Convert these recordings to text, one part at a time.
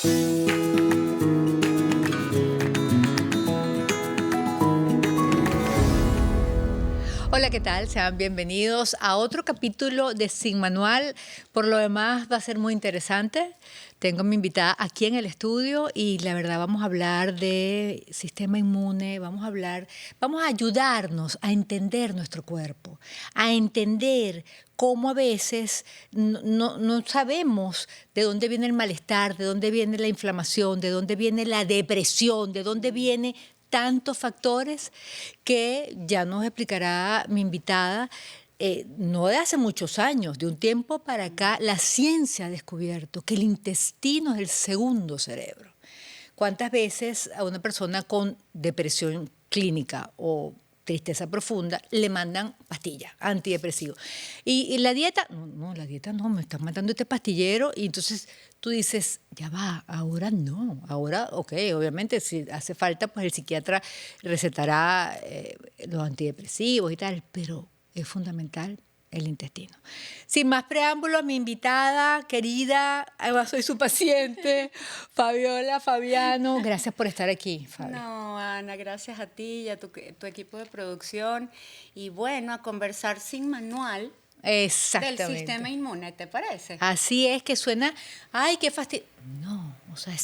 Hola, ¿qué tal? Sean bienvenidos a otro capítulo de Sin Manual. Por lo demás va a ser muy interesante. Tengo a mi invitada aquí en el estudio y la verdad vamos a hablar de sistema inmune, vamos a ayudarnos a entender nuestro cuerpo, a entender cómo a veces no sabemos de dónde viene el malestar, de dónde viene la inflamación, de dónde viene la depresión, de dónde viene tantos factores que ya nos explicará mi invitada. No de hace muchos años, de un tiempo para acá, la ciencia ha descubierto que el intestino es el segundo cerebro. ¿Cuántas veces a una persona con depresión clínica o tristeza profunda le mandan pastillas, antidepresivos? Y la dieta, la dieta no, me están mandando este pastillero. Y entonces tú dices, ya va, ahora no, ahora, ok, obviamente si hace falta, pues el psiquiatra recetará los antidepresivos y tal, pero es fundamental el intestino. Sin más preámbulos, mi invitada querida, además soy su paciente, Fabiola Fabiano. Gracias por estar aquí, Fabi. No, Ana, gracias a ti y a tu equipo de producción. Y bueno, a conversar sin manual del sistema inmune, ¿te parece? Así es, que suena, ay, qué fastidio. No, o sea,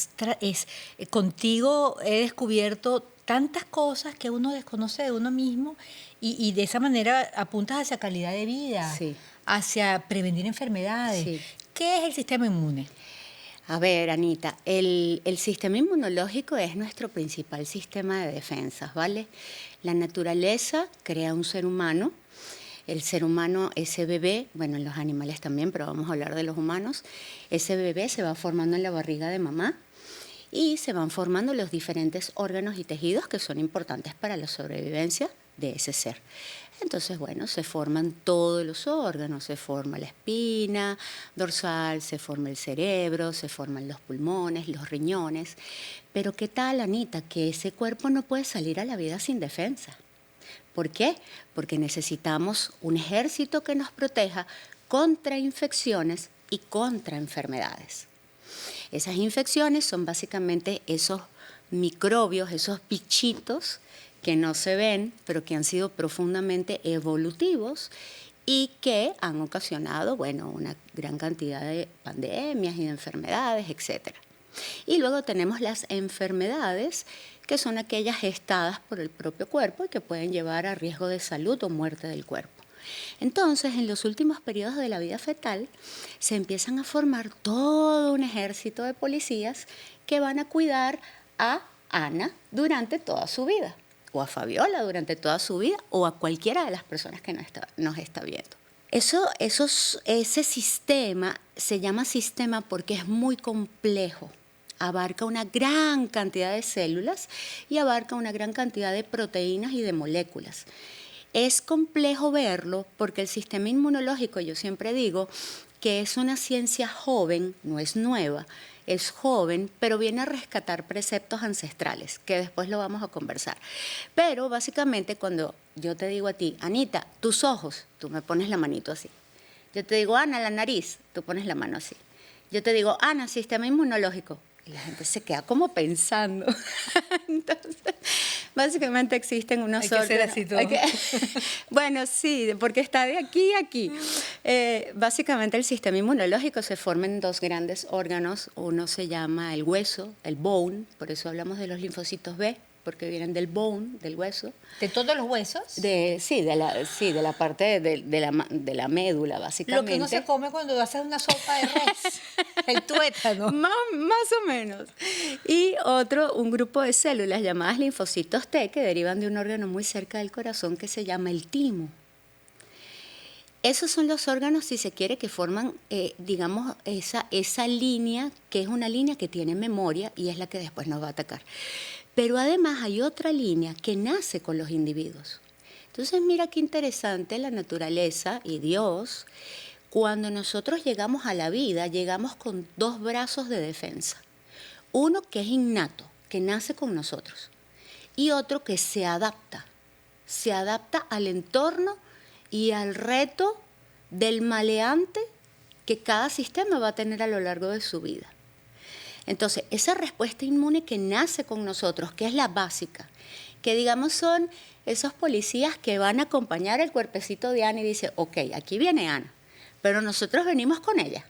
contigo he descubierto tantas cosas que uno desconoce de uno mismo y de esa manera apuntas hacia calidad de vida, Sí. hacia prevenir enfermedades. Sí. ¿Qué es el sistema inmune? A ver, Anita, el sistema inmunológico es nuestro principal sistema de defensas, ¿vale? La naturaleza crea un ser humano. El ser humano, ese bebé, bueno, en los animales también, pero vamos a hablar de los humanos, ese bebé se va formando en la barriga de mamá y se van formando los diferentes órganos y tejidos que son importantes para la sobrevivencia de ese ser. Entonces, bueno, se forman todos los órganos, se forma la espina dorsal, se forma el cerebro, se forman los pulmones, los riñones. Pero ¿qué tal, Anita? Que ese cuerpo no puede salir a la vida sin defensa. ¿Por qué? Porque necesitamos un ejército que nos proteja contra infecciones y contra enfermedades. Esas infecciones son básicamente esos microbios, esos bichitos que no se ven, pero que han sido profundamente evolutivos y que han ocasionado, bueno, una gran cantidad de pandemias y de enfermedades, etc. Y luego tenemos las enfermedades, que son aquellas gestadas por el propio cuerpo y que pueden llevar a riesgo de salud o muerte del cuerpo. Entonces, en los últimos periodos de la vida fetal, se empiezan a formar todo un ejército de policías que van a cuidar a Ana durante toda su vida, o a Fabiola durante toda su vida, o a cualquiera de las personas que nos está viendo. Ese sistema se llama sistema porque es muy complejo. Abarca una gran cantidad de células y abarca una gran cantidad de proteínas y de moléculas. Es complejo verlo porque el sistema inmunológico, yo siempre digo que es una ciencia joven, no es nueva, es joven, pero viene a rescatar preceptos ancestrales, que después lo vamos a conversar. Pero básicamente cuando yo te digo a ti, Anita, tus ojos, tú me pones la manito así. Yo te digo, Ana, la nariz, tú pones la mano así. Yo te digo, Ana, sistema inmunológico. Y la gente se queda como pensando. Entonces, básicamente existen unos órganos. Hay que ser así todo. Bueno, sí, porque está de aquí a aquí. Básicamente el sistema inmunológico se forma en dos grandes órganos. Uno se llama el hueso, el bone, por eso hablamos de los linfocitos B, porque vienen del bone, del hueso. ¿De todos los huesos? Sí, de la parte de la médula, básicamente. Lo que uno se come cuando haces una sopa de res, el tuétano. Más o menos. Y un grupo de células llamadas linfocitos T, que derivan de un órgano muy cerca del corazón que se llama el timo. Esos son los órganos, si se quiere, que forman, digamos, esa línea, que es una línea que tiene memoria y es la que después nos va a atacar. Pero además hay otra línea que nace con los individuos. Entonces mira qué interesante la naturaleza y Dios. Cuando nosotros llegamos a la vida, llegamos con dos brazos de defensa. Uno que es innato, que nace con nosotros, y otro que se adapta al entorno y al reto del maleante que cada sistema va a tener a lo largo de su vida. Entonces, esa respuesta inmune que nace con nosotros, que es la básica, que digamos son esos policías que van a acompañar el cuerpecito de Ana y dicen, ok, aquí viene Ana, pero nosotros venimos con ella.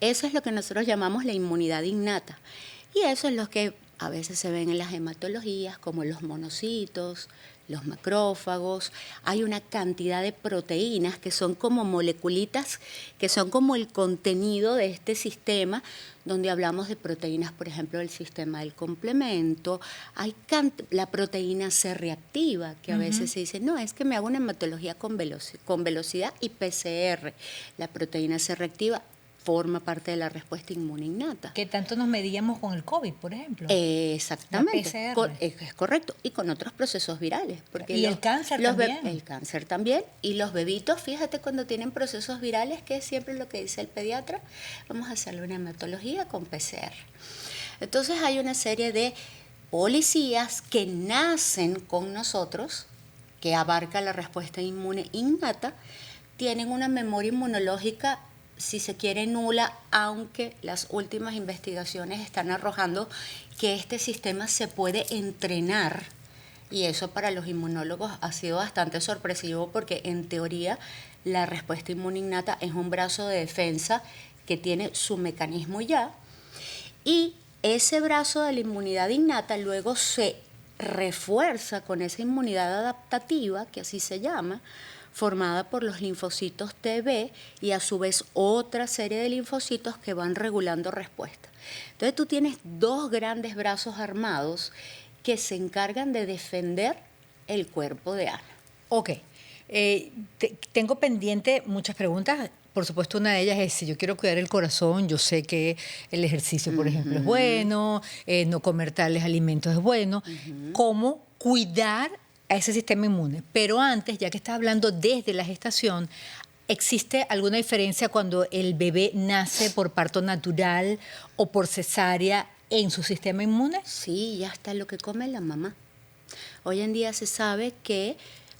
Eso es lo que nosotros llamamos la inmunidad innata. Y eso es lo que a veces se ven en las hematologías, como los monocitos, los macrófagos. Hay una cantidad de proteínas que son como moleculitas, que son como el contenido de este sistema, donde hablamos de proteínas, por ejemplo, del sistema del complemento. Hay la proteína C reactiva, que a veces se dice, no, es que me hago una hematología con velocidad y PCR. La proteína C reactiva forma parte de la respuesta inmune innata. Que tanto nos medíamos con el COVID, por ejemplo. Exactamente. Es correcto. Y con otros procesos virales. Porque y el cáncer también. El cáncer también. Y los bebitos, fíjate, cuando tienen procesos virales, que es siempre lo que dice el pediatra, vamos a hacerle una hematología con PCR. Entonces hay una serie de policías que nacen con nosotros, que abarca la respuesta inmune innata, tienen una memoria inmunológica, si se quiere, nula, aunque las últimas investigaciones están arrojando que este sistema se puede entrenar, y eso para los inmunólogos ha sido bastante sorpresivo, porque en teoría la respuesta inmune innata es un brazo de defensa que tiene su mecanismo ya, y ese brazo de la inmunidad innata luego se refuerza con esa inmunidad adaptativa, que así se llama, formada por los linfocitos TB y a su vez otra serie de linfocitos que van regulando respuesta. Entonces tú tienes dos grandes brazos armados que se encargan de defender el cuerpo de Ana. Ok, tengo pendiente muchas preguntas. Por supuesto, una de ellas es, si yo quiero cuidar el corazón, yo sé que el ejercicio, por ejemplo, es bueno, no comer tales alimentos es bueno. ¿Cómo cuidar a ese sistema inmune? Pero antes, ya que estás hablando desde la gestación, ¿existe alguna diferencia cuando el bebé nace por parto natural o por cesárea en su sistema inmune? Sí, ya está lo que come la mamá. Hoy en día se sabe que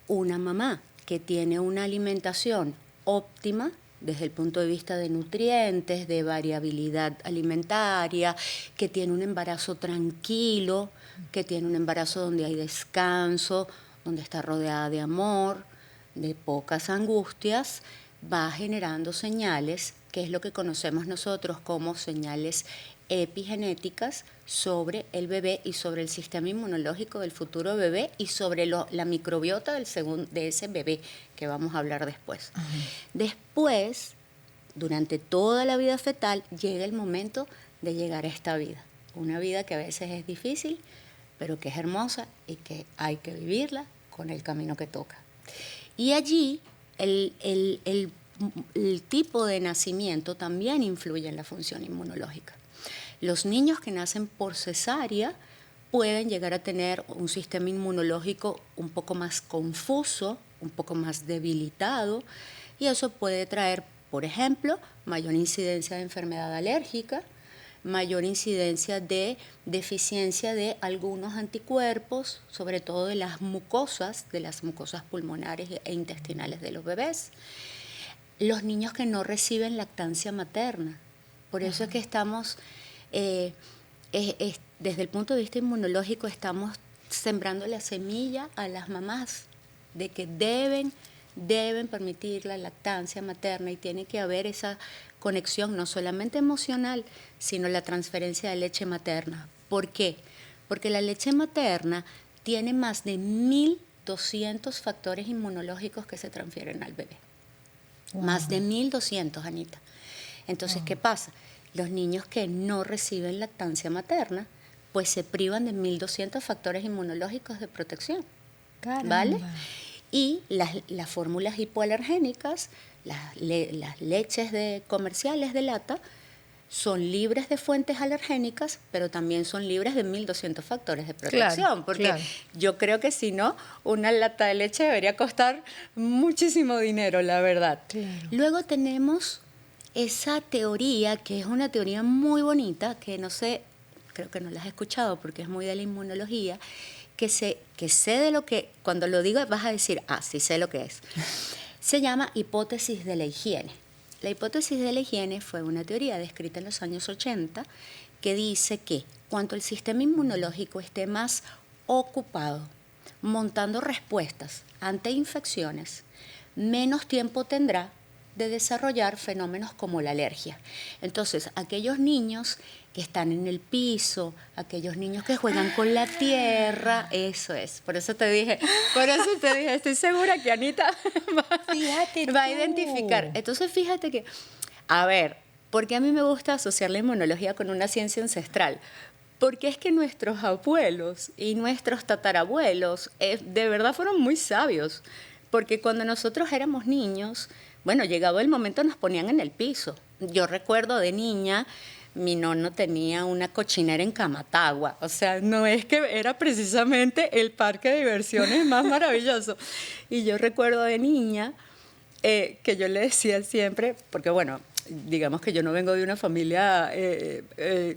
una mamá que tiene una alimentación óptima desde el punto de vista de nutrientes, de variabilidad alimentaria, que tiene un embarazo tranquilo, que tiene un embarazo donde hay descanso, donde está rodeada de amor, de pocas angustias, va generando señales, que es lo que conocemos nosotros como señales epigenéticas sobre el bebé y sobre el sistema inmunológico del futuro bebé y sobre la microbiota de ese bebé, que vamos a hablar después. Después, durante toda la vida fetal, llega el momento de llegar a esta vida. Una vida que a veces es difícil, pero que es hermosa y que hay que vivirla con el camino que toca. Y allí el tipo de nacimiento también influye en la función inmunológica. Los niños que nacen por cesárea pueden llegar a tener un sistema inmunológico un poco más confuso, un poco más debilitado, y eso puede traer, por ejemplo, mayor incidencia de enfermedad alérgica, mayor incidencia de deficiencia de algunos anticuerpos, sobre todo de las mucosas pulmonares e intestinales de los bebés. Los niños que no reciben lactancia materna. Por eso es que estamos, desde el punto de vista inmunológico, estamos sembrando la semilla a las mamás de que deben permitir la lactancia materna, y tiene que haber esa conexión no solamente emocional, sino la transferencia de leche materna. ¿Por qué? Porque la leche materna tiene más de 1.200 factores inmunológicos que se transfieren al bebé. Wow. Más de 1.200, Anita. Entonces, ¿qué pasa? Los niños que no reciben lactancia materna, pues se privan de 1.200 factores inmunológicos de protección. Caramba. ¿Vale? Y las fórmulas hipoalergénicas, las leches comerciales de lata, son libres de fuentes alergénicas, pero también son libres de 1.200 factores de protección. Claro, porque claro. Yo creo que si no, una lata de leche debería costar muchísimo dinero, la verdad. Claro. Luego tenemos esa teoría, que es una teoría muy bonita, que no sé, creo que no la has escuchado porque es muy de la inmunología, que sé de lo que, cuando lo digo vas a decir, sí sé lo que es. Se llama hipótesis de la higiene. La hipótesis de la higiene fue una teoría descrita en los años 80 que dice que cuando el sistema inmunológico esté más ocupado montando respuestas ante infecciones, menos tiempo tendrá de desarrollar fenómenos como la alergia. Entonces, aquellos niños que están en el piso, aquellos niños que juegan con la tierra, eso es. Por eso te dije, estoy segura que Anita va a identificar. Entonces, fíjate que, a ver, porque a mí me gusta asociar la inmunología con una ciencia ancestral. Porque es que nuestros abuelos y nuestros tatarabuelos de verdad fueron muy sabios. Porque cuando nosotros éramos niños, bueno, llegado el momento nos ponían en el piso. Yo recuerdo de niña, mi nono tenía una cochinera en Camatagua. O sea, no es que era precisamente el parque de diversiones más maravilloso. Y yo recuerdo de niña que yo le decía siempre, porque bueno, digamos que yo no vengo de una familia,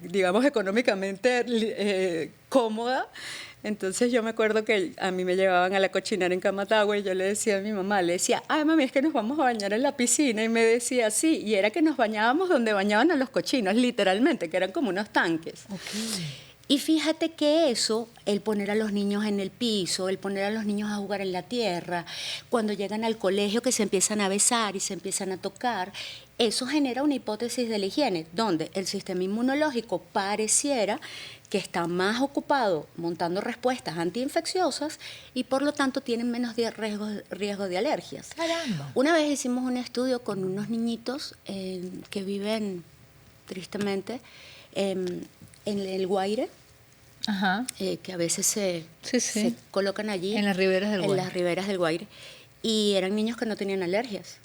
digamos, económicamente cómoda. Entonces yo me acuerdo que a mí me llevaban a la cochinera en Camatagua y yo le decía a mi mamá, le decía, ay mami, es que nos vamos a bañar en la piscina. Y me decía, sí, y era que nos bañábamos donde bañaban a los cochinos, literalmente, que eran como unos tanques. Okay. Y fíjate que eso, el poner a los niños en el piso, el poner a los niños a jugar en la tierra, cuando llegan al colegio que se empiezan a besar y se empiezan a tocar, eso genera una hipótesis de la higiene, donde el sistema inmunológico pareciera que está más ocupado montando respuestas antiinfecciosas y por lo tanto tienen menos riesgo de alergias. Caramba. Una vez hicimos un estudio con unos niñitos que viven, tristemente, en el Guaire, Ajá. que a veces se Sí. colocan allí. En las riberas del Guaire. En las riberas del Guaire. Y eran niños que no tenían alergias.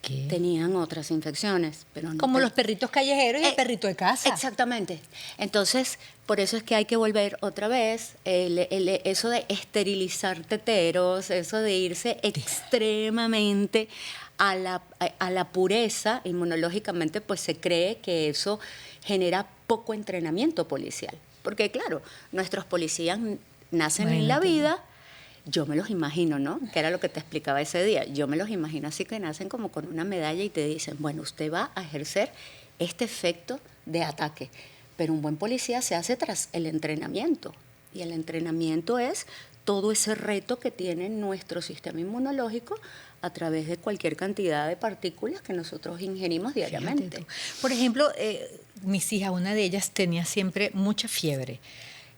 ¿Qué? Tenían otras infecciones. Pero no Como los perritos callejeros y el perrito de casa. Exactamente. Entonces, por eso es que hay que volver otra vez, eso de esterilizar teteros, eso de irse extremadamente a la pureza, inmunológicamente, pues se cree que eso genera poco entrenamiento policial. Porque claro, nuestros policías nacen en la vida, yo me los imagino, ¿no? Que era lo que te explicaba ese día. Yo me los imagino así que nacen como con una medalla y te dicen, bueno, usted va a ejercer este efecto de ataque. Pero un buen policía se hace tras el entrenamiento. Y el entrenamiento es todo ese reto que tiene nuestro sistema inmunológico a través de cualquier cantidad de partículas que nosotros ingerimos diariamente. Por ejemplo, mis hijas, una de ellas tenía siempre mucha fiebre.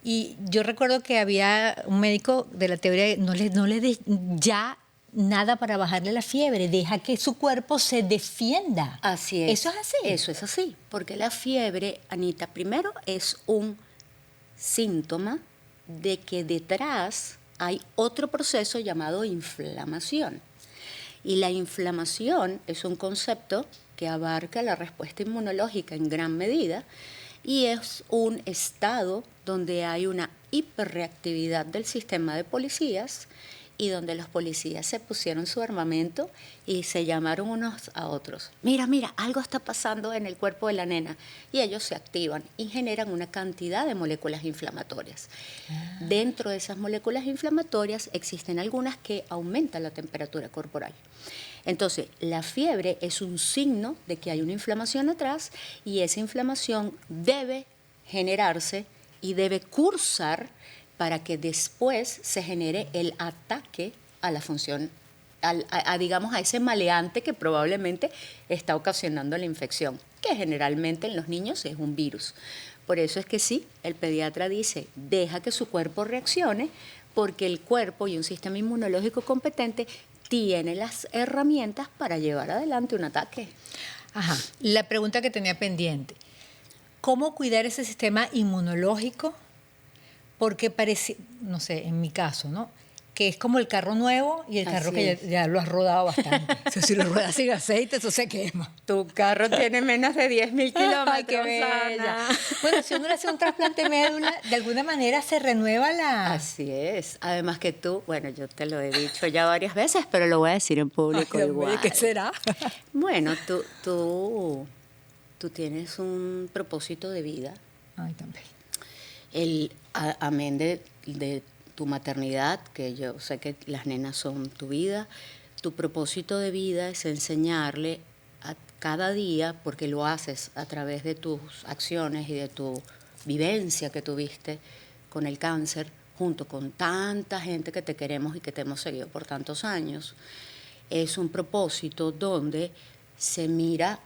Y yo recuerdo que había un médico de la teoría de no le des ya nada para bajarle la fiebre, deja que su cuerpo se defienda. Así es. ¿Eso es así? Eso es así, porque la fiebre, Anita, primero es un síntoma de que detrás hay otro proceso llamado inflamación. Y la inflamación es un concepto que abarca la respuesta inmunológica en gran medida y es un estado donde hay una hiperreactividad del sistema de policías y donde los policías se pusieron su armamento y se llamaron unos a otros. Mira, algo está pasando en el cuerpo de la nena. Y ellos se activan y generan una cantidad de moléculas inflamatorias. Dentro de esas moléculas inflamatorias existen algunas que aumentan la temperatura corporal. Entonces, la fiebre es un signo de que hay una inflamación atrás y esa inflamación debe generarse y debe cursar para que después se genere el ataque a la función, digamos, a ese maleante que probablemente está ocasionando la infección, que generalmente en los niños es un virus. Por eso es que sí, el pediatra dice, deja que su cuerpo reaccione, porque el cuerpo y un sistema inmunológico competente tiene las herramientas para llevar adelante un ataque. Ajá. La pregunta que tenía pendiente, ¿cómo cuidar ese sistema inmunológico? Porque parece, no sé, en mi caso, ¿no? Que es como el carro nuevo y el carro que ya lo has rodado bastante. O sea, si lo ruedas sin aceite, eso se quema. Tu carro tiene menos de 10.000 kilómetros. ¡Ay, qué bella! Bueno, si uno le hace un trasplante de médula, de alguna manera se renueva la... Así es. Además que tú, bueno, yo te lo he dicho ya varias veces, pero lo voy a decir en público. Ay, igual. ¿Qué será? Bueno, tú tienes un propósito de vida. Ay, también. Amén de tu maternidad, que yo sé que las nenas son tu vida, tu propósito de vida es enseñarle a cada día, porque lo haces a través de tus acciones y de tu vivencia que tuviste con el cáncer, junto con tanta gente que te queremos y que te hemos seguido por tantos años, es un propósito donde se mira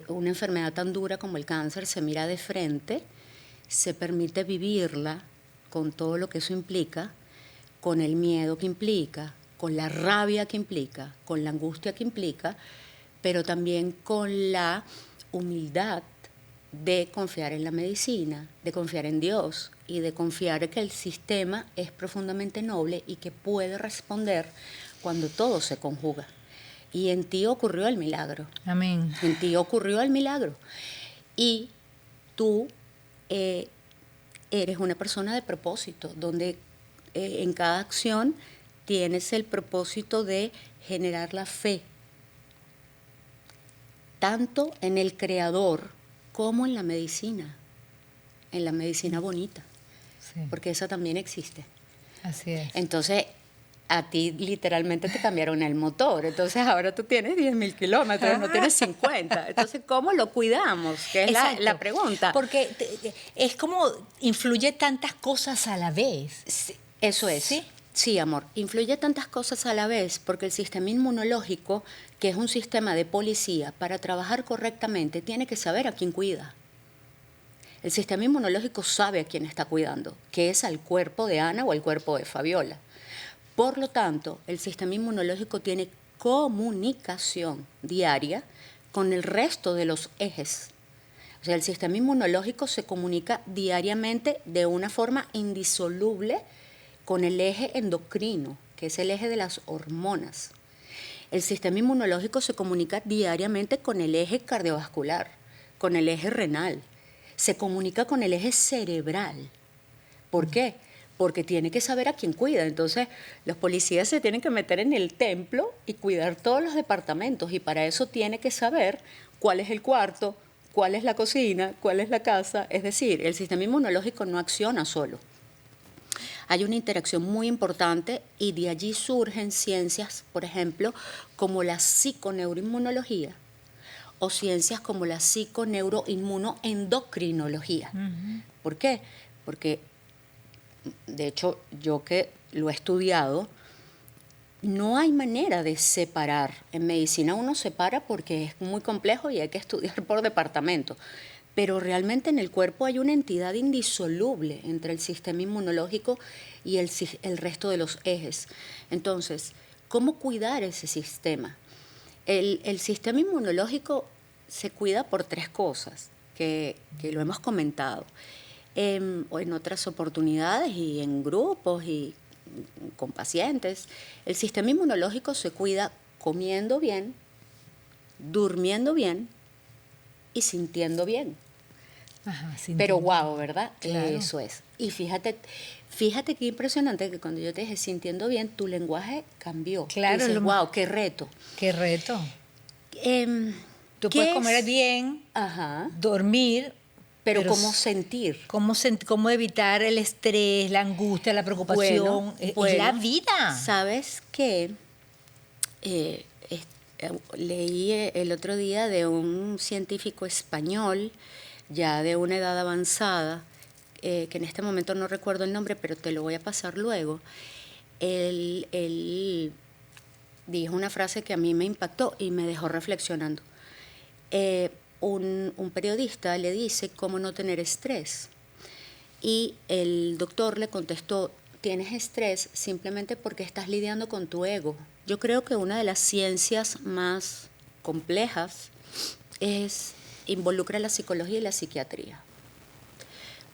una enfermedad tan dura como el cáncer, se mira de frente, se permite vivirla con todo lo que eso implica, con el miedo que implica, con la rabia que implica, con la angustia que implica, pero también con la humildad de confiar en la medicina, de confiar en Dios y de confiar que el sistema es profundamente noble y que puede responder cuando todo se conjuga. Y en ti ocurrió el milagro. Amén. En ti ocurrió el milagro. Y tú eres una persona de propósito, donde en cada acción tienes el propósito de generar la fe, tanto en el Creador como en la medicina bonita, Sí, porque esa también existe. así es. Entonces, a ti literalmente te cambiaron el motor, entonces ahora tú tienes 10.000 kilómetros, no tienes 50. Entonces, ¿cómo lo cuidamos? Que es la pregunta. Porque es como influye tantas cosas a la vez. Sí, eso es. ¿Sí? Sí, amor. Influye tantas cosas a la vez porque el sistema inmunológico, que es un sistema de policía, para trabajar correctamente tiene que saber a quién cuida. El sistema inmunológico sabe a quién está cuidando, que es al cuerpo de Ana o al cuerpo de Fabiola. Por lo tanto, el sistema inmunológico tiene comunicación diaria con el resto de los ejes. O sea, el sistema inmunológico se comunica diariamente de una forma indisoluble con el eje endocrino, que es el eje de las hormonas. El sistema inmunológico se comunica diariamente con el eje cardiovascular, con el eje renal, se comunica con el eje cerebral. ¿Por qué? Porque tiene que saber a quién cuida. Entonces, los policías se tienen que meter en el templo y cuidar todos los departamentos, y para eso tiene que saber cuál es el cuarto, cuál es la cocina, cuál es la casa. Es decir, el sistema inmunológico no acciona solo. Hay una interacción muy importante y de allí surgen ciencias, por ejemplo, como la psiconeuroinmunología o ciencias como la psiconeuroinmunoendocrinología. ¿Por qué? Porque, de hecho, yo que lo he estudiado, no hay manera de separar. En medicina uno separa porque es muy complejo y hay que estudiar por departamento. Pero realmente en el cuerpo hay una entidad indisoluble entre el sistema inmunológico y el resto de los ejes. Entonces, ¿cómo cuidar ese sistema? El sistema inmunológico se cuida por tres cosas que lo hemos comentado en otras oportunidades y en grupos y con pacientes. El sistema inmunológico se cuida comiendo bien, durmiendo bien y sintiendo bien. Ajá, Pero wow, ¿verdad? Claro. Eso es. Y fíjate qué impresionante que cuando yo te dije sintiendo bien, tu lenguaje cambió. Claro. Tú dices, wow, qué reto. Qué reto. Tú ¿qué puedes comer es? bien, Ajá. dormir, Pero ¿cómo sentir? cómo evitar el estrés, la angustia, la preocupación. Es la vida. ¿Sabes qué? Leí el otro día de un científico español, ya de una edad avanzada, que en este momento no recuerdo el nombre, pero te lo voy a pasar luego. Él dijo una frase que a mí me impactó y me dejó reflexionando. Un periodista le dice cómo no tener estrés. Y el doctor le contestó, tienes estrés simplemente porque estás lidiando con tu ego. Yo creo que una de las ciencias más complejas involucra la psicología y la psiquiatría.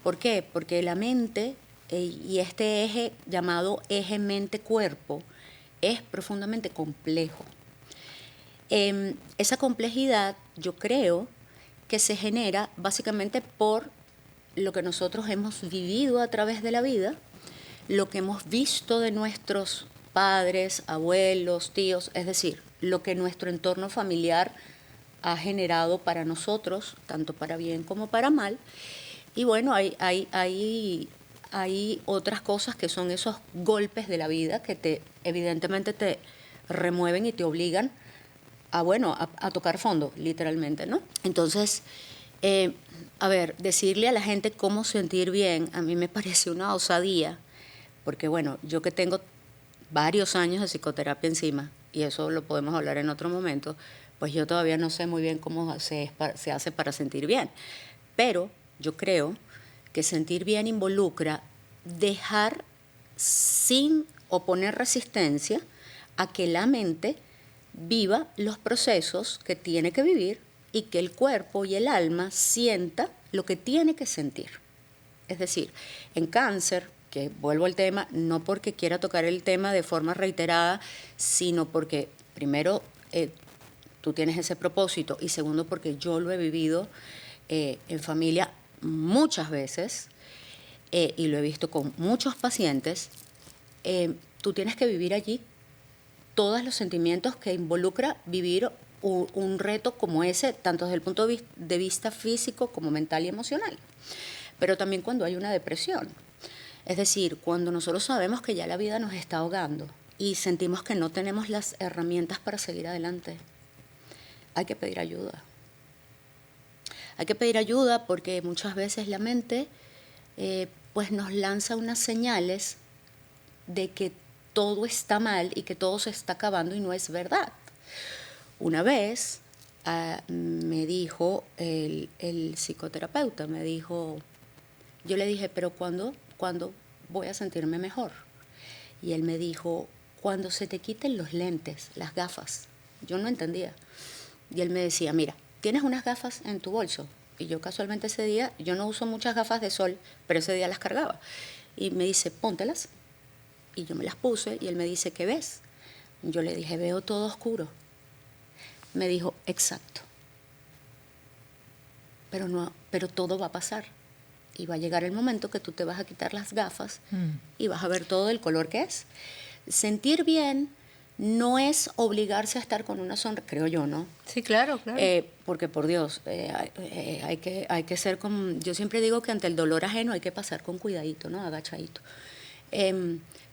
¿Por qué? Porque la mente y este eje llamado eje mente-cuerpo es profundamente complejo. Esa complejidad yo creo que se genera básicamente por lo que nosotros hemos vivido a través de la vida, lo que hemos visto de nuestros padres, abuelos, tíos, es decir, lo que nuestro entorno familiar ha generado para nosotros, tanto para bien como para mal. Y bueno, hay otras cosas que son esos golpes de la vida que evidentemente te remueven y te obligan a tocar fondo, literalmente, ¿no? Entonces, a ver, decirle a la gente cómo sentir bien, a mí me parece una osadía, porque bueno, yo que tengo varios años de psicoterapia encima, y eso lo podemos hablar en otro momento, pues yo todavía no sé muy bien cómo se hace para sentir bien. Pero yo creo que sentir bien involucra dejar sin oponer resistencia a que la mente viva los procesos que tiene que vivir y que el cuerpo y el alma sienta lo que tiene que sentir. Es decir, en cáncer, que vuelvo al tema, no porque quiera tocar el tema de forma reiterada, sino porque primero tú tienes ese propósito y segundo porque yo lo he vivido en familia muchas veces y lo he visto con muchos pacientes. Tú tienes que vivir allí todos los sentimientos que involucra vivir un reto como ese, tanto desde el punto de vista físico como mental y emocional. Pero también cuando hay una depresión. Es decir, cuando nosotros sabemos que ya la vida nos está ahogando y sentimos que no tenemos las herramientas para seguir adelante, hay que pedir ayuda. Hay que pedir ayuda porque muchas veces la mente pues nos lanza unas señales de que todo está mal y que todo se está acabando y no es verdad. Una vez me dijo el psicoterapeuta, me dijo, yo le dije, pero ¿cuándo voy a sentirme mejor? Y él me dijo, cuando se te quiten los lentes, las gafas. Yo no entendía. Y él me decía, mira, ¿tienes unas gafas en tu bolso? Y yo casualmente ese día, yo no uso muchas gafas de sol, pero ese día las cargaba. Y me dice, póntelas. Y yo me las puse y él me dice, ¿qué ves? Yo le dije, veo todo oscuro. Me dijo, exacto. Pero todo va a pasar. Y va a llegar el momento que tú te vas a quitar las gafas y vas a ver todo el color que es. Sentir bien no es obligarse a estar con una sonrisa, creo yo, ¿no? Sí, claro, claro. Porque por Dios, hay que ser como, yo siempre digo que ante el dolor ajeno hay que pasar con cuidadito, ¿no? Agachadito.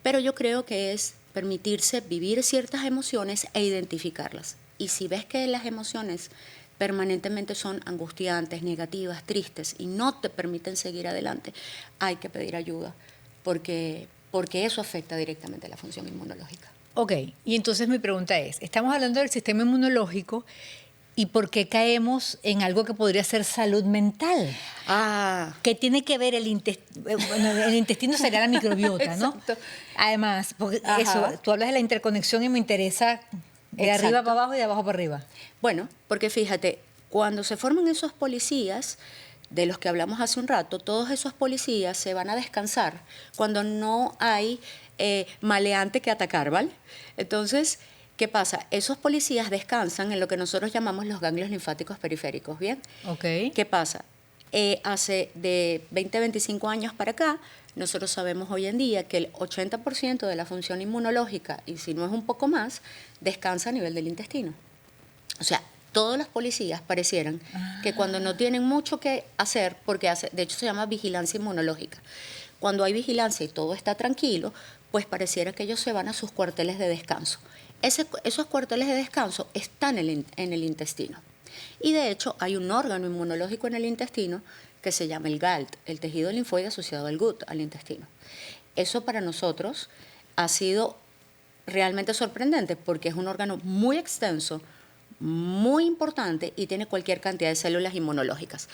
Pero yo creo que es permitirse vivir ciertas emociones e identificarlas. Y si ves que las emociones permanentemente son angustiantes, negativas, tristes y no te permiten seguir adelante, hay que pedir ayuda porque eso afecta directamente la función inmunológica. Ok, y entonces mi pregunta es, estamos hablando del sistema inmunológico y ¿por qué caemos en algo que podría ser salud mental? ¿Qué tiene que ver el intestino? Bueno, el intestino sería la microbiota, ¿no? Exacto. Además, porque eso, tú hablas de la interconexión y me interesa de Exacto. arriba para abajo y de abajo para arriba. Bueno, porque fíjate, cuando se forman esos policías, de los que hablamos hace un rato, todos esos policías se van a descansar cuando no hay maleante que atacar, ¿vale? Entonces, ¿qué pasa? Esos policías descansan en lo que nosotros llamamos los ganglios linfáticos periféricos, ¿bien? Ok. ¿Qué pasa? Hace de 20, 25 años para acá, nosotros sabemos hoy en día que el 80% de la función inmunológica, y si no es un poco más, descansa a nivel del intestino. O sea, todos los policías parecieran que cuando no tienen mucho que hacer, porque de hecho se llama vigilancia inmunológica, cuando hay vigilancia y todo está tranquilo, pues pareciera que ellos se van a sus cuarteles de descanso. Esos cuarteles de descanso están en el intestino. Y de hecho hay un órgano inmunológico en el intestino que se llama el GALT, el tejido linfoide asociado al gut, al intestino. Eso para nosotros ha sido realmente sorprendente porque es un órgano muy extenso, muy importante y tiene cualquier cantidad de células inmunológicas.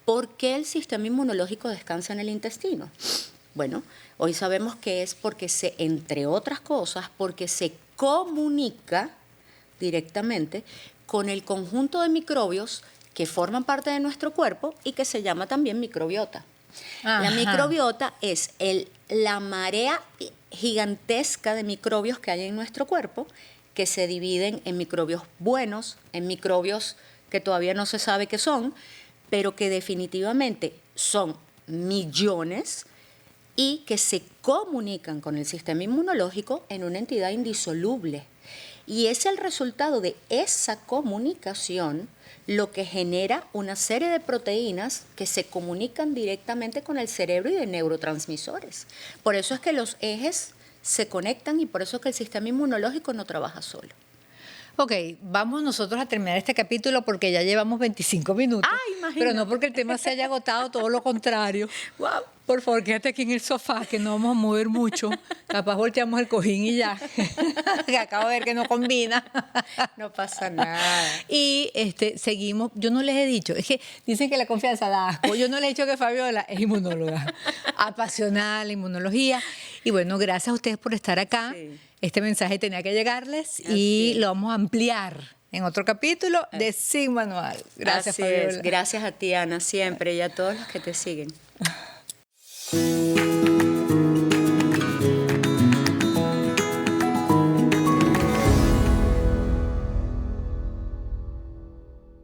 ¿Por qué el sistema inmunológico descansa en el intestino? Bueno, hoy sabemos que es porque entre otras cosas, porque se comunica directamente con el conjunto de microbios que forman parte de nuestro cuerpo y que se llama también microbiota. Ajá. La microbiota es la marea gigantesca de microbios que hay en nuestro cuerpo, que se dividen en microbios buenos, en microbios que todavía no se sabe qué son, pero que definitivamente son millones y que se comunican con el sistema inmunológico en una entidad indisoluble. Y es el resultado de esa comunicación lo que genera una serie de proteínas que se comunican directamente con el cerebro y de neurotransmisores. Por eso es que los ejes se conectan y por eso es que el sistema inmunológico no trabaja solo. Ok, vamos nosotros a terminar este capítulo porque ya llevamos 25 minutos. Ah, imagínate. Pero no porque el tema se haya agotado, todo lo contrario. Wow. Por favor, quédate aquí en el sofá, que no vamos a mover mucho. Capaz volteamos el cojín y ya. Que acabo de ver que no combina. No pasa nada. Y seguimos. Yo no les he dicho, es que dicen que la confianza da asco. Yo no les he dicho que Fabiola es inmunóloga, apasionada a la inmunología. Y bueno, gracias a ustedes por estar acá. Sí. Este mensaje tenía que llegarles Así y es. lo vamos a ampliar en otro capítulo de Sin Manual. Gracias, Así Fabiola. es. Gracias a ti, Ana, siempre, y a todos los que te siguen.